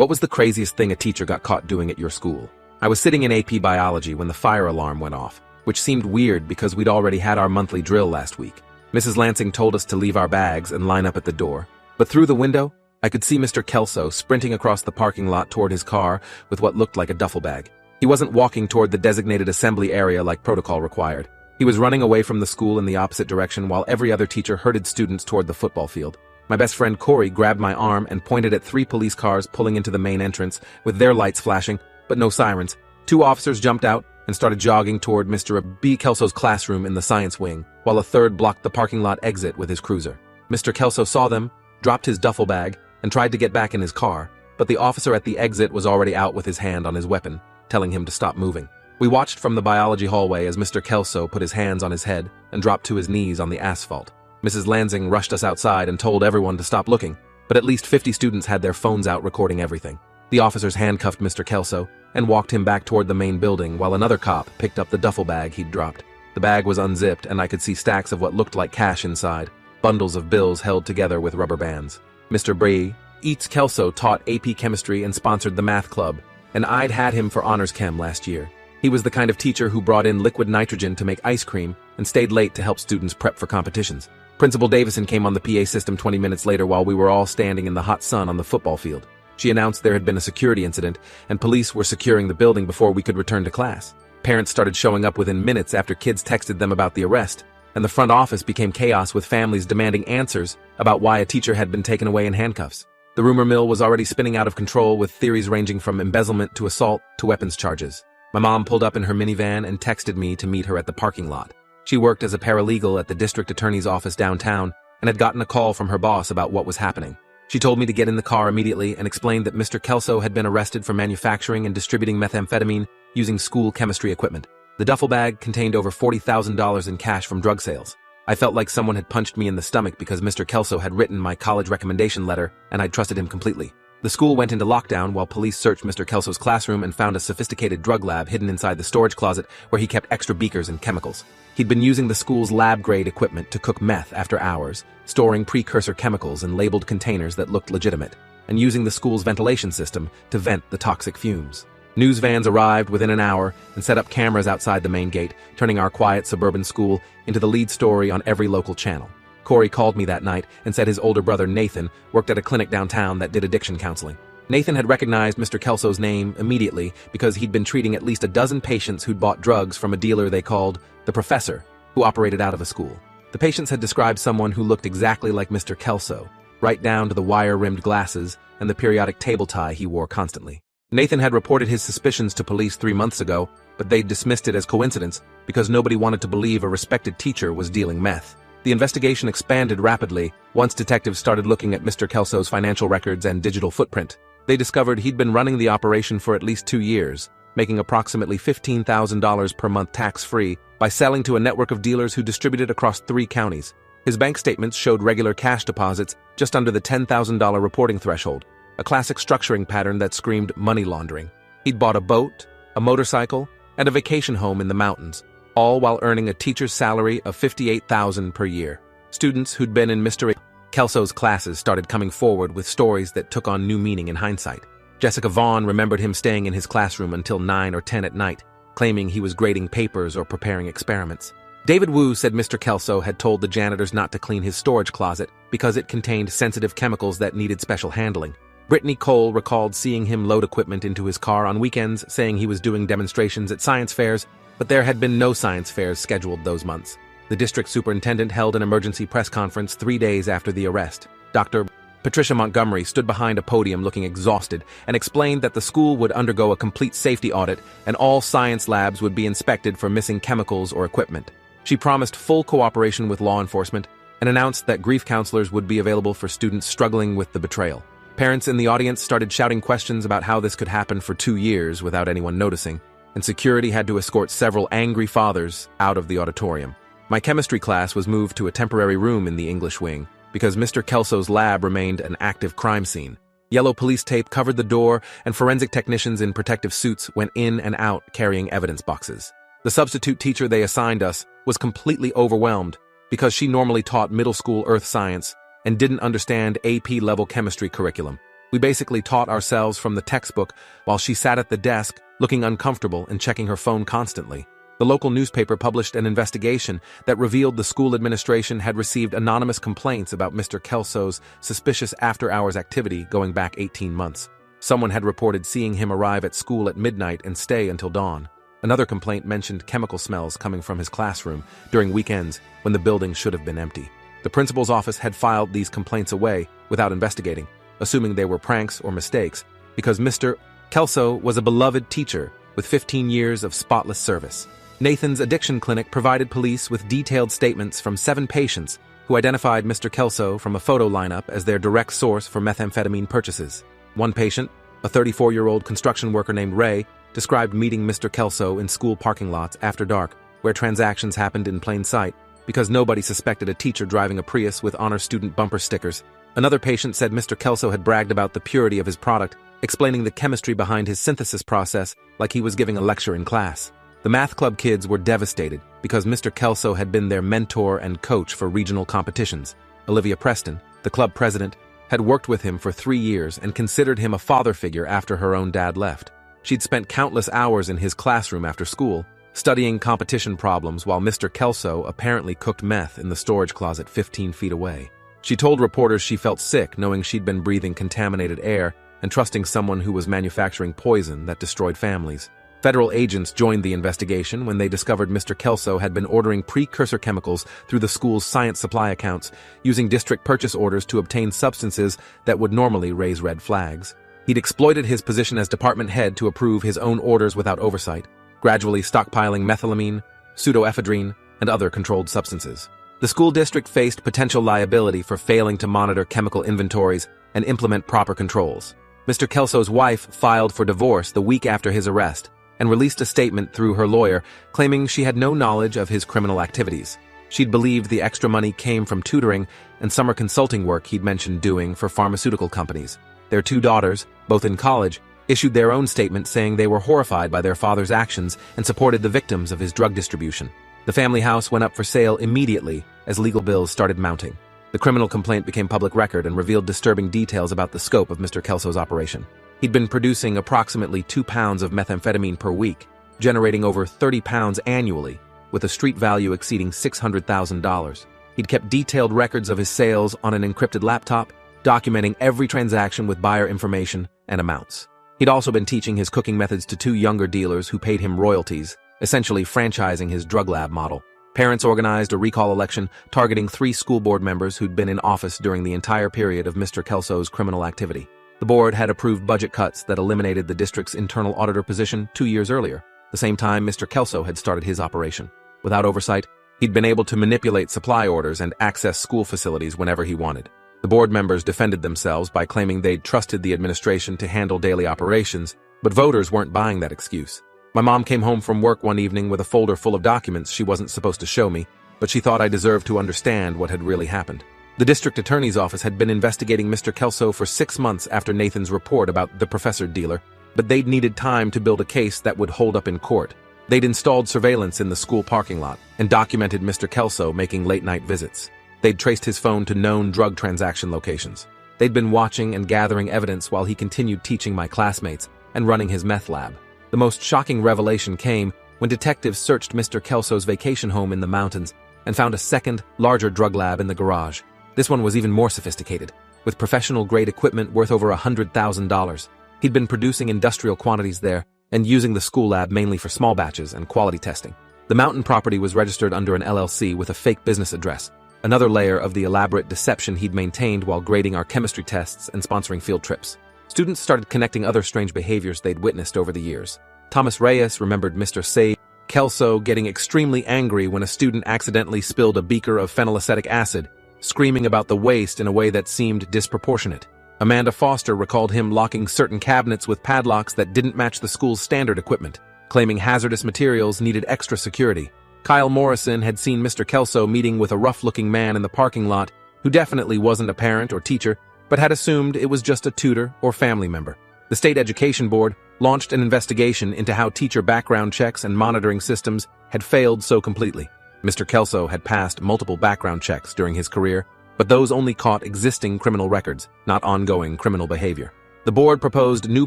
What was the craziest thing a teacher got caught doing at your school? I was sitting in AP Biology when the fire alarm went off, which seemed weird because we'd already had our monthly drill last week. Mrs. Lansing told us to leave our bags and line up at the door. But through the window, I could see Mr. Kelso sprinting across the parking lot toward his car with what looked like a duffel bag. He wasn't walking toward the designated assembly area like protocol required. He was running away from the school in the opposite direction while every other teacher herded students toward the football field. My best friend Corey grabbed my arm and pointed at 3 police cars pulling into the main entrance with their lights flashing, but no sirens. 2 officers jumped out and started jogging toward Mr. B. Kelso's classroom in the science wing, while a third blocked the parking lot exit with his cruiser. Mr. Kelso saw them, dropped his duffel bag, and tried to get back in his car, but the officer at the exit was already out with his hand on his weapon, telling him to stop moving. We watched from the biology hallway as Mr. Kelso put his hands on his head and dropped to his knees on the asphalt. Mrs. Lansing rushed us outside and told everyone to stop looking, but at least 50 students had their phones out recording everything. The officers handcuffed Mr. Kelso and walked him back toward the main building while another cop picked up the duffel bag he'd dropped. The bag was unzipped and I could see stacks of what looked like cash inside, bundles of bills held together with rubber bands. Mr. Bree Eats Kelso taught AP Chemistry and sponsored the math club, and I'd had him for honors chem last year. He was the kind of teacher who brought in liquid nitrogen to make ice cream and stayed late to help students prep for competitions. Principal Davison came on the PA system 20 minutes later while we were all standing in the hot sun on the football field. She announced there had been a security incident and police were securing the building before we could return to class. Parents started showing up within minutes after kids texted them about the arrest, and the front office became chaos with families demanding answers about why a teacher had been taken away in handcuffs. The rumor mill was already spinning out of control with theories ranging from embezzlement to assault to weapons charges. My mom pulled up in her minivan and texted me to meet her at the parking lot. She worked as a paralegal at the district attorney's office downtown and had gotten a call from her boss about what was happening. She told me to get in the car immediately and explained that Mr. Kelso had been arrested for manufacturing and distributing methamphetamine using school chemistry equipment. The duffel bag contained over $40,000 in cash from drug sales. I felt like someone had punched me in the stomach because Mr. Kelso had written my college recommendation letter and I'd trusted him completely. The school went into lockdown while police searched Mr. Kelso's classroom and found a sophisticated drug lab hidden inside the storage closet where he kept extra beakers and chemicals. He'd been using the school's lab-grade equipment to cook meth after hours, storing precursor chemicals in labeled containers that looked legitimate, and using the school's ventilation system to vent the toxic fumes. News vans arrived within an hour and set up cameras outside the main gate, turning our quiet suburban school into the lead story on every local channel. Corey called me that night and said his older brother Nathan worked at a clinic downtown that did addiction counseling. Nathan had recognized Mr. Kelso's name immediately because he'd been treating at least a dozen patients who'd bought drugs from a dealer they called the Professor, who operated out of a school. The patients had described someone who looked exactly like Mr. Kelso, right down to the wire-rimmed glasses and the periodic table tie he wore constantly. Nathan had reported his suspicions to police 3 months ago, but they dismissed it as coincidence because nobody wanted to believe a respected teacher was dealing meth. The investigation expanded rapidly once detectives started looking at Mr. Kelso's financial records and digital footprint. They discovered he'd been running the operation for at least 2 years, making approximately $15,000 per month tax-free by selling to a network of dealers who distributed across 3 counties. His bank statements showed regular cash deposits just under the $10,000 reporting threshold, a classic structuring pattern that screamed money laundering. He'd bought a boat, a motorcycle, and a vacation home in the mountains, all while earning a teacher's salary of $58,000 per year. Students who'd been in Mr. Kelso's classes started coming forward with stories that took on new meaning in hindsight. Jessica Vaughn remembered him staying in his classroom until 9 or 10 at night, claiming he was grading papers or preparing experiments. David Wu said Mr. Kelso had told the janitors not to clean his storage closet because it contained sensitive chemicals that needed special handling. Brittany Cole recalled seeing him load equipment into his car on weekends, saying he was doing demonstrations at science fairs, but there had been no science fairs scheduled those months. The district superintendent held an emergency press conference 3 days after the arrest. Dr. Patricia Montgomery stood behind a podium looking exhausted and explained that the school would undergo a complete safety audit and all science labs would be inspected for missing chemicals or equipment. She promised full cooperation with law enforcement and announced that grief counselors would be available for students struggling with the betrayal. Parents in the audience started shouting questions about how this could happen for 2 years without anyone noticing, and security had to escort several angry fathers out of the auditorium. My chemistry class was moved to a temporary room in the English wing because Mr. Kelso's lab remained an active crime scene. Yellow police tape covered the door, and forensic technicians in protective suits went in and out carrying evidence boxes. The substitute teacher they assigned us was completely overwhelmed because she normally taught middle school earth science and didn't understand AP-level chemistry curriculum. We basically taught ourselves from the textbook while she sat at the desk, looking uncomfortable and checking her phone constantly. The local newspaper published an investigation that revealed the school administration had received anonymous complaints about Mr. Kelso's suspicious after-hours activity going back 18 months. Someone had reported seeing him arrive at school at midnight and stay until dawn. Another complaint mentioned chemical smells coming from his classroom during weekends when the building should have been empty. The principal's office had filed these complaints away without investigating, assuming they were pranks or mistakes, because Mr. Kelso was a beloved teacher with 15 years of spotless service. Nathan's addiction clinic provided police with detailed statements from 7 patients who identified Mr. Kelso from a photo lineup as their direct source for methamphetamine purchases. One patient, a 34-year-old construction worker named Ray, described meeting Mr. Kelso in school parking lots after dark, where transactions happened in plain sight, because nobody suspected a teacher driving a Prius with honor student bumper stickers. Another patient said Mr. Kelso had bragged about the purity of his product, explaining the chemistry behind his synthesis process like he was giving a lecture in class. The math club kids were devastated because Mr. Kelso had been their mentor and coach for regional competitions. Olivia Preston, the club president, had worked with him for 3 years and considered him a father figure after her own dad left. She'd spent countless hours in his classroom after school, studying competition problems while Mr. Kelso apparently cooked meth in the storage closet 15 feet away. She told reporters she felt sick knowing she'd been breathing contaminated air and trusting someone who was manufacturing poison that destroyed families. Federal agents joined the investigation when they discovered Mr. Kelso had been ordering precursor chemicals through the school's science supply accounts, using district purchase orders to obtain substances that would normally raise red flags. He'd exploited his position as department head to approve his own orders without oversight, gradually stockpiling methylamine, pseudoephedrine, and other controlled substances. The school district faced potential liability for failing to monitor chemical inventories and implement proper controls. Mr. Kelso's wife filed for divorce the week after his arrest, and released a statement through her lawyer claiming she had no knowledge of his criminal activities. She'd believed the extra money came from tutoring and summer consulting work he'd mentioned doing for pharmaceutical companies. Their 2 daughters, both in college, issued their own statement saying they were horrified by their father's actions and supported the victims of his drug distribution. The family house went up for sale immediately as legal bills started mounting. The criminal complaint became public record and revealed disturbing details about the scope of Mr. Kelso's operation. He'd been producing approximately 2 pounds of methamphetamine per week, generating over 30 pounds annually, with a street value exceeding $600,000. He'd kept detailed records of his sales on an encrypted laptop, documenting every transaction with buyer information and amounts. He'd also been teaching his cooking methods to 2 younger dealers who paid him royalties, essentially franchising his drug lab model. Parents organized a recall election targeting 3 school board members who'd been in office during the entire period of Mr. Kelso's criminal activity. The board had approved budget cuts that eliminated the district's internal auditor position 2 years earlier, the same time Mr. Kelso had started his operation. Without oversight, he'd been able to manipulate supply orders and access school facilities whenever he wanted. The board members defended themselves by claiming they'd trusted the administration to handle daily operations, but voters weren't buying that excuse. My mom came home from work one evening with a folder full of documents she wasn't supposed to show me, but she thought I deserved to understand what had really happened. The district attorney's office had been investigating Mr. Kelso for 6 months after Nathan's report about the professor dealer, but they'd needed time to build a case that would hold up in court. They'd installed surveillance in the school parking lot and documented Mr. Kelso making late-night visits. They'd traced his phone to known drug transaction locations. They'd been watching and gathering evidence while he continued teaching my classmates and running his meth lab. The most shocking revelation came when detectives searched Mr. Kelso's vacation home in the mountains and found a second, larger drug lab in the garage. This one was even more sophisticated, with professional-grade equipment worth over $100,000. He'd been producing industrial quantities there and using the school lab mainly for small batches and quality testing. The mountain property was registered under an LLC with a fake business address, another layer of the elaborate deception he'd maintained while grading our chemistry tests and sponsoring field trips. Students started connecting other strange behaviors they'd witnessed over the years. Thomas Reyes remembered Mr. Sage Kelso getting extremely angry when a student accidentally spilled a beaker of phenylacetic acid, screaming about the waste in a way that seemed disproportionate. Amanda Foster recalled him locking certain cabinets with padlocks that didn't match the school's standard equipment, claiming hazardous materials needed extra security. Kyle Morrison had seen Mr. Kelso meeting with a rough-looking man in the parking lot who definitely wasn't a parent or teacher, but had assumed it was just a tutor or family member. The State Education Board launched an investigation into how teacher background checks and monitoring systems had failed so completely. Mr. Kelso had passed multiple background checks during his career, but those only caught existing criminal records, not ongoing criminal behavior. The board proposed new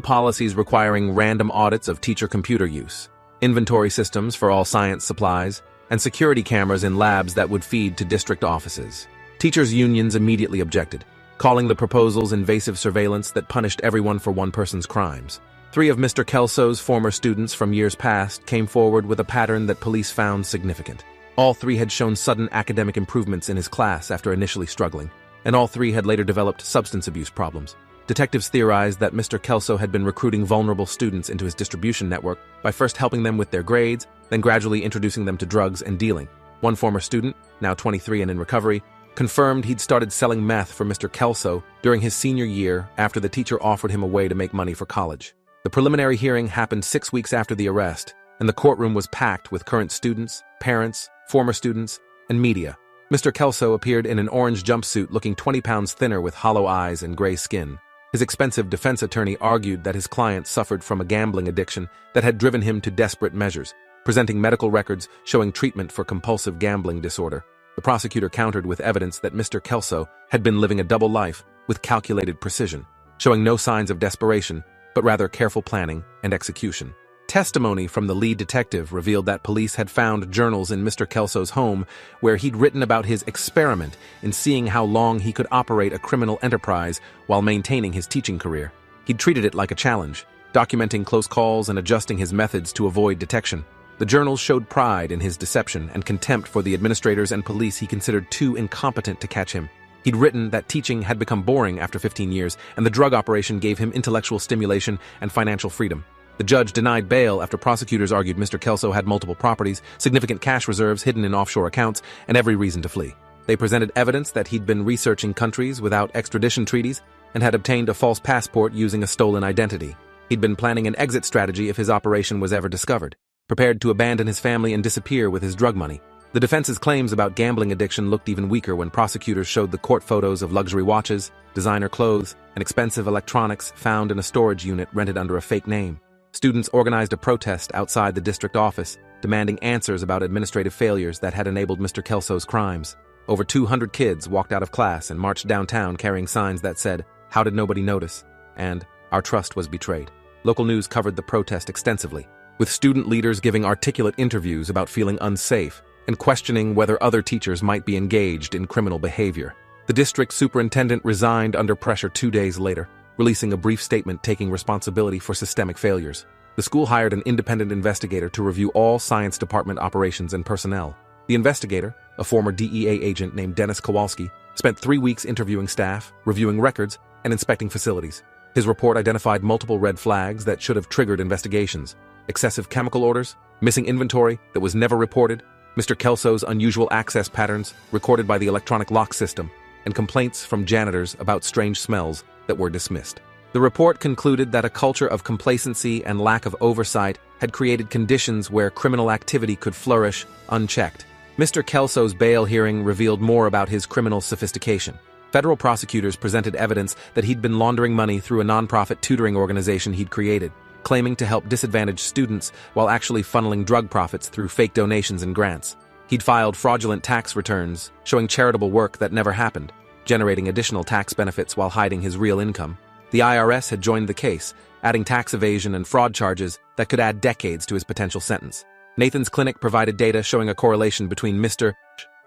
policies requiring random audits of teacher computer use, inventory systems for all science supplies, and security cameras in labs that would feed to district offices. Teachers' unions immediately objected, calling the proposals invasive surveillance that punished everyone for one person's crimes. 3 of Mr. Kelso's former students from years past came forward with a pattern that police found significant. All 3 had shown sudden academic improvements in his class after initially struggling, and all 3 had later developed substance abuse problems. Detectives theorized that Mr. Kelso had been recruiting vulnerable students into his distribution network by first helping them with their grades, then gradually introducing them to drugs and dealing. One former student, now 23 and in recovery, confirmed he'd started selling meth for Mr. Kelso during his senior year after the teacher offered him a way to make money for college. The preliminary hearing happened 6 weeks after the arrest, and the courtroom was packed with current students, parents, former students, and media. Mr. Kelso appeared in an orange jumpsuit looking 20 pounds thinner with hollow eyes and gray skin. His expensive defense attorney argued that his client suffered from a gambling addiction that had driven him to desperate measures, presenting medical records showing treatment for compulsive gambling disorder. The prosecutor countered with evidence that Mr. Kelso had been living a double life with calculated precision, showing no signs of desperation, but rather careful planning and execution. Testimony from the lead detective revealed that police had found journals in Mr. Kelso's home where he'd written about his experiment in seeing how long he could operate a criminal enterprise while maintaining his teaching career. He'd treated it like a challenge, documenting close calls and adjusting his methods to avoid detection. The journals showed pride in his deception and contempt for the administrators and police he considered too incompetent to catch him. He'd written that teaching had become boring after 15 years, and the drug operation gave him intellectual stimulation and financial freedom. The judge denied bail after prosecutors argued Mr. Kelso had multiple properties, significant cash reserves hidden in offshore accounts, and every reason to flee. They presented evidence that he'd been researching countries without extradition treaties and had obtained a false passport using a stolen identity. He'd been planning an exit strategy if his operation was ever discovered, prepared to abandon his family and disappear with his drug money. The defense's claims about gambling addiction looked even weaker when prosecutors showed the court photos of luxury watches, designer clothes, and expensive electronics found in a storage unit rented under a fake name. Students organized a protest outside the district office, demanding answers about administrative failures that had enabled Mr. Kelso's crimes. Over 200 kids walked out of class and marched downtown carrying signs that said, "How did nobody notice?" and "Our trust was betrayed." Local news covered the protest extensively, with student leaders giving articulate interviews about feeling unsafe and questioning whether other teachers might be engaged in criminal behavior. The district superintendent resigned under pressure 2 days later, releasing a brief statement taking responsibility for systemic failures. The school hired an independent investigator to review all science department operations and personnel. The investigator, a former DEA agent named Dennis Kowalski, spent 3 weeks interviewing staff, reviewing records, and inspecting facilities. His report identified multiple red flags that should have triggered investigations: excessive chemical orders, missing inventory that was never reported, Mr. Kelso's unusual access patterns recorded by the electronic lock system, and complaints from janitors about strange smells that were dismissed. The report concluded that a culture of complacency and lack of oversight had created conditions where criminal activity could flourish unchecked. Mr. Kelso's bail hearing revealed more about his criminal sophistication. Federal prosecutors presented evidence that he'd been laundering money through a nonprofit tutoring organization he'd created, claiming to help disadvantaged students while actually funneling drug profits through fake donations and grants. He'd filed fraudulent tax returns, showing charitable work that never happened, generating additional tax benefits while hiding his real income. The IRS had joined the case, adding tax evasion and fraud charges that could add decades to his potential sentence. Nathan's Clinic provided data showing a correlation between Mr.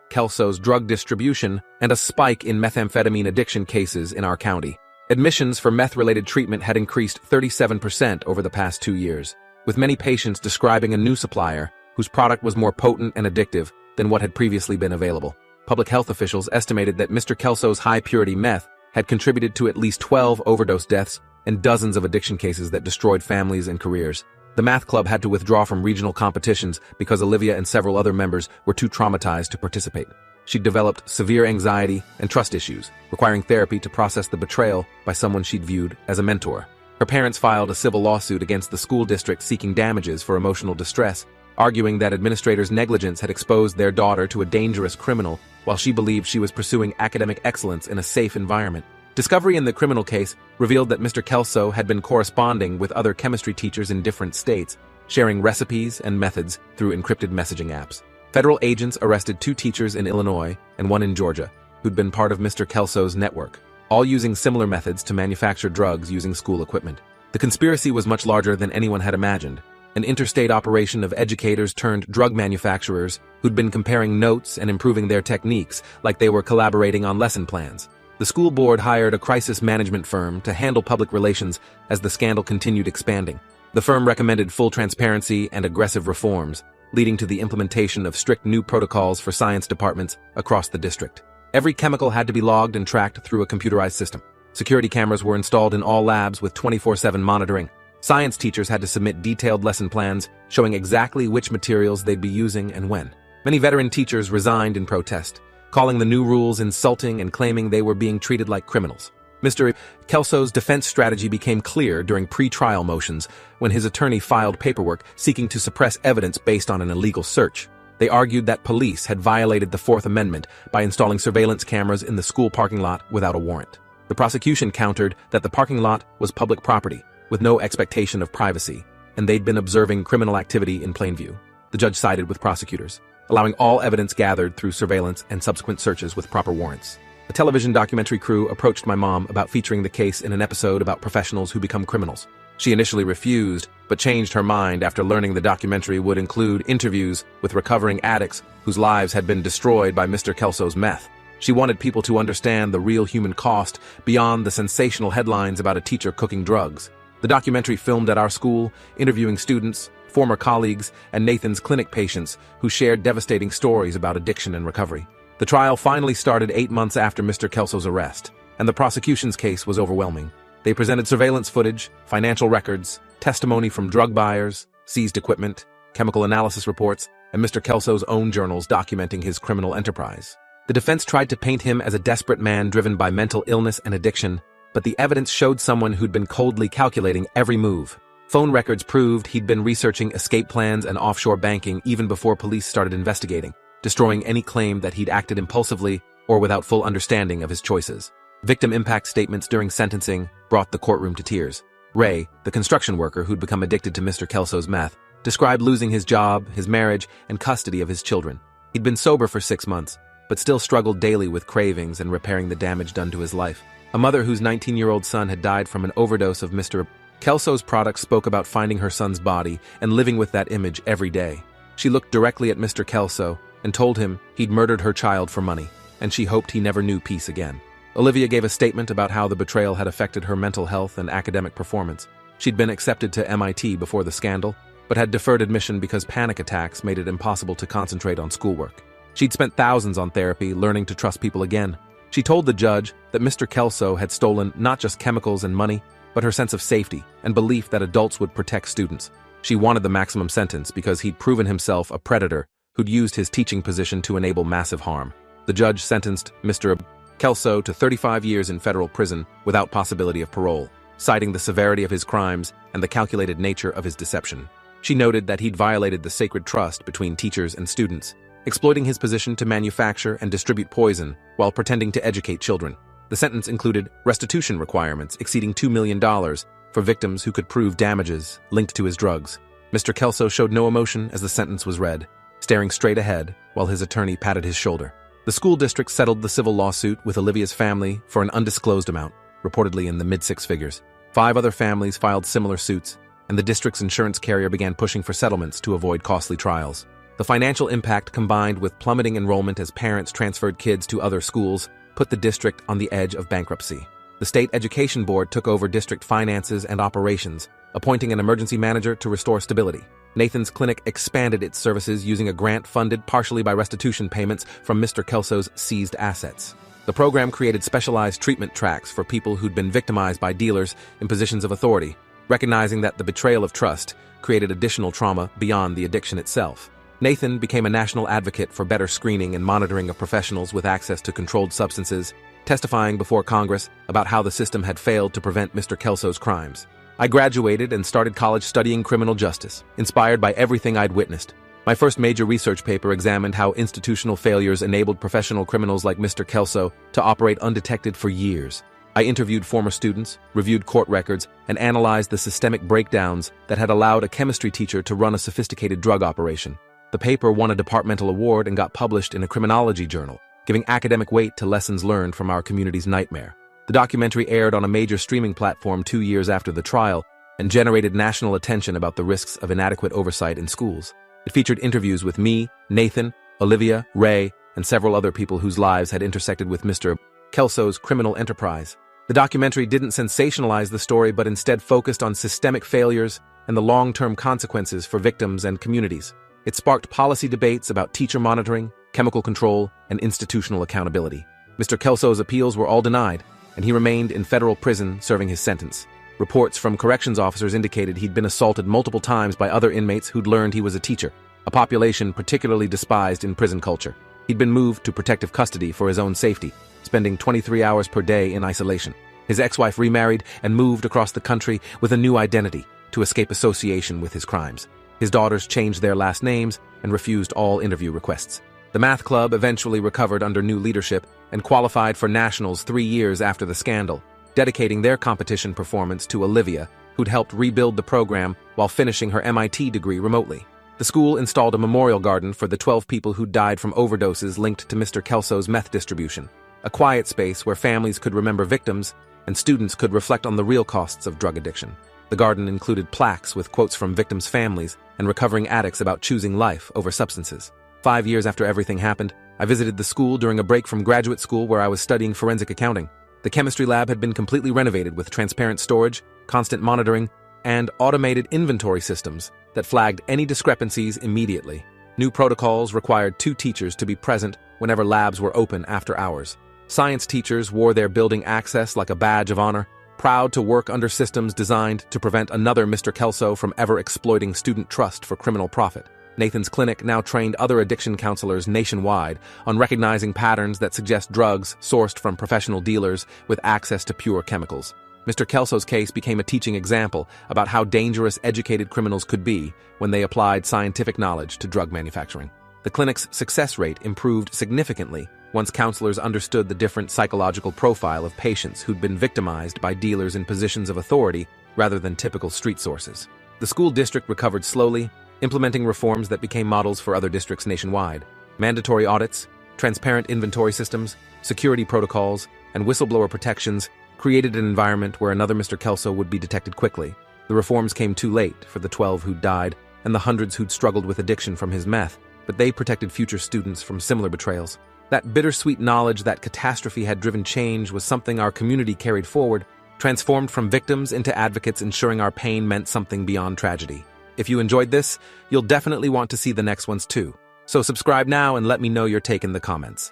Kelso's drug distribution and a spike in methamphetamine addiction cases in our county. Admissions for meth-related treatment had increased 37% over the past 2 years, with many patients describing a new supplier whose product was more potent and addictive than what had previously been available. Public health officials estimated that Mr. Kelso's high-purity meth had contributed to at least 12 overdose deaths and dozens of addiction cases that destroyed families and careers. The math club had to withdraw from regional competitions because Olivia and several other members were too traumatized to participate. She'd developed severe anxiety and trust issues, requiring therapy to process the betrayal by someone she'd viewed as a mentor. Her parents filed a civil lawsuit against the school district seeking damages for emotional distress, arguing that administrators' negligence had exposed their daughter to a dangerous criminal while she believed she was pursuing academic excellence in a safe environment. Discovery in the criminal case revealed that Mr. Kelso had been corresponding with other chemistry teachers in different states, sharing recipes and methods through encrypted messaging apps. Federal agents arrested 2 teachers in Illinois and 1 in Georgia, who'd been part of Mr. Kelso's network. all using similar methods to manufacture drugs using school equipment. The conspiracy was much larger than anyone had imagined, an interstate operation of educators turned drug manufacturers who'd been comparing notes and improving their techniques like they were collaborating on lesson plans. The school board hired a crisis management firm to handle public relations as the scandal continued expanding. The firm recommended full transparency and aggressive reforms, leading to the implementation of strict new protocols for science departments across the district. Every chemical had to be logged and tracked through a computerized system. Security cameras were installed in all labs with 24/7 monitoring. Science teachers had to submit detailed lesson plans showing exactly which materials they'd be using and when. Many veteran teachers resigned in protest, calling the new rules insulting and claiming they were being treated like criminals. Mr. Kelso's defense strategy became clear during pre-trial motions when his attorney filed paperwork seeking to suppress evidence based on an illegal search. They argued that police had violated the Fourth Amendment by installing surveillance cameras in the school parking lot without a warrant. The prosecution countered that the parking lot was public property, with no expectation of privacy, and they'd been observing criminal activity in plain view. The judge sided with prosecutors, allowing all evidence gathered through surveillance and subsequent searches with proper warrants. A television documentary crew approached my mom about featuring the case in an episode about professionals who become criminals. She initially refused, but changed her mind after learning the documentary would include interviews with recovering addicts whose lives had been destroyed by Mr. Kelso's meth. She wanted people to understand the real human cost beyond the sensational headlines about a teacher cooking drugs. The documentary filmed at our school, interviewing students, former colleagues, and Nathan's clinic patients who shared devastating stories about addiction and recovery. The trial finally started 8 months after Mr. Kelso's arrest, and the prosecution's case was overwhelming. They presented surveillance footage, financial records, testimony from drug buyers, seized equipment, chemical analysis reports, and Mr. Kelso's own journals documenting his criminal enterprise. The defense tried to paint him as a desperate man driven by mental illness and addiction, but the evidence showed someone who'd been coldly calculating every move. Phone records proved he'd been researching escape plans and offshore banking even before police started investigating, destroying any claim that he'd acted impulsively or without full understanding of his choices. Victim impact statements during sentencing brought the courtroom to tears. Ray, the construction worker who'd become addicted to Mr. Kelso's meth, described losing his job, his marriage, and custody of his children. He'd been sober for 6 months, but still struggled daily with cravings and repairing the damage done to his life. A mother whose 19-year-old son had died from an overdose of Mr. Kelso's products spoke about finding her son's body and living with that image every day. She looked directly at Mr. Kelso and told him he'd murdered her child for money, and she hoped he never knew peace again. Olivia gave a statement about how the betrayal had affected her mental health and academic performance. She'd been accepted to MIT before the scandal, but had deferred admission because panic attacks made it impossible to concentrate on schoolwork. She'd spent thousands on therapy learning to trust people again. She told the judge that Mr. Kelso had stolen not just chemicals and money, but her sense of safety and belief that adults would protect students. She wanted the maximum sentence because he'd proven himself a predator who'd used his teaching position to enable massive harm. The judge sentenced Mr. Kelso to 35 years in federal prison without possibility of parole, citing the severity of his crimes and the calculated nature of his deception. She noted that he'd violated the sacred trust between teachers and students, exploiting his position to manufacture and distribute poison while pretending to educate children. The sentence included restitution requirements exceeding $2 million for victims who could prove damages linked to his drugs. Mr. Kelso showed no emotion as the sentence was read, staring straight ahead while his attorney patted his shoulder. The school district settled the civil lawsuit with Olivia's family for an undisclosed amount, reportedly in the mid-six figures. 5 other families filed similar suits, and the district's insurance carrier began pushing for settlements to avoid costly trials. The financial impact, combined with plummeting enrollment as parents transferred kids to other schools, put the district on the edge of bankruptcy. The state education board took over district finances and operations, appointing an emergency manager to restore stability. Nathan's clinic expanded its services using a grant funded partially by restitution payments from Mr. Kelso's seized assets. The program created specialized treatment tracks for people who'd been victimized by dealers in positions of authority, recognizing that the betrayal of trust created additional trauma beyond the addiction itself. Nathan became a national advocate for better screening and monitoring of professionals with access to controlled substances, testifying before Congress about how the system had failed to prevent Mr. Kelso's crimes. I graduated and started college studying criminal justice, inspired by everything I'd witnessed. My first major research paper examined how institutional failures enabled professional criminals like Mr. Kelso to operate undetected for years. I interviewed former students, reviewed court records, and analyzed the systemic breakdowns that had allowed a chemistry teacher to run a sophisticated drug operation. The paper won a departmental award and got published in a criminology journal, giving academic weight to lessons learned from our community's nightmare. The documentary aired on a major streaming platform 2 years after the trial and generated national attention about the risks of inadequate oversight in schools. It featured interviews with me, Nathan, Olivia, Ray, and several other people whose lives had intersected with Mr. Kelso's criminal enterprise. The documentary didn't sensationalize the story but instead focused on systemic failures and the long-term consequences for victims and communities. It sparked policy debates about teacher monitoring, chemical control, and institutional accountability. Mr. Kelso's appeals were all denied, and he remained in federal prison serving his sentence. Reports from corrections officers indicated he'd been assaulted multiple times by other inmates who'd learned he was a teacher, a population particularly despised in prison culture. He'd been moved to protective custody for his own safety, spending 23 hours per day in isolation. His ex-wife remarried and moved across the country with a new identity to escape association with his crimes. His daughters changed their last names and refused all interview requests. The math club eventually recovered under new leadership and qualified for nationals 3 years after the scandal, dedicating their competition performance to Olivia, who'd helped rebuild the program while finishing her MIT degree remotely. The school installed a memorial garden for the 12 people who died from overdoses linked to Mr. Kelso's meth distribution, a quiet space where families could remember victims and students could reflect on the real costs of drug addiction. The garden included plaques with quotes from victims' families and recovering addicts about choosing life over substances. 5 years after everything happened, I visited the school during a break from graduate school where I was studying forensic accounting. The chemistry lab had been completely renovated with transparent storage, constant monitoring, and automated inventory systems that flagged any discrepancies immediately. New protocols required 2 teachers to be present whenever labs were open after hours. Science teachers wore their building access like a badge of honor, proud to work under systems designed to prevent another Mr. Kelso from ever exploiting student trust for criminal profit. Nathan's clinic now trained other addiction counselors nationwide on recognizing patterns that suggest drugs sourced from professional dealers with access to pure chemicals. Mr. Kelso's case became a teaching example about how dangerous educated criminals could be when they applied scientific knowledge to drug manufacturing. The clinic's success rate improved significantly once counselors understood the different psychological profile of patients who'd been victimized by dealers in positions of authority rather than typical street sources. The school district recovered slowly, implementing reforms that became models for other districts nationwide. Mandatory audits, transparent inventory systems, security protocols, and whistleblower protections created an environment where another Mr. Kelso would be detected quickly. The reforms came too late for the 12 who'd died and the hundreds who'd struggled with addiction from his meth, but they protected future students from similar betrayals. That bittersweet knowledge that catastrophe had driven change was something our community carried forward, transformed from victims into advocates ensuring our pain meant something beyond tragedy. If you enjoyed this, you'll definitely want to see the next ones too. So subscribe now and let me know your take in the comments.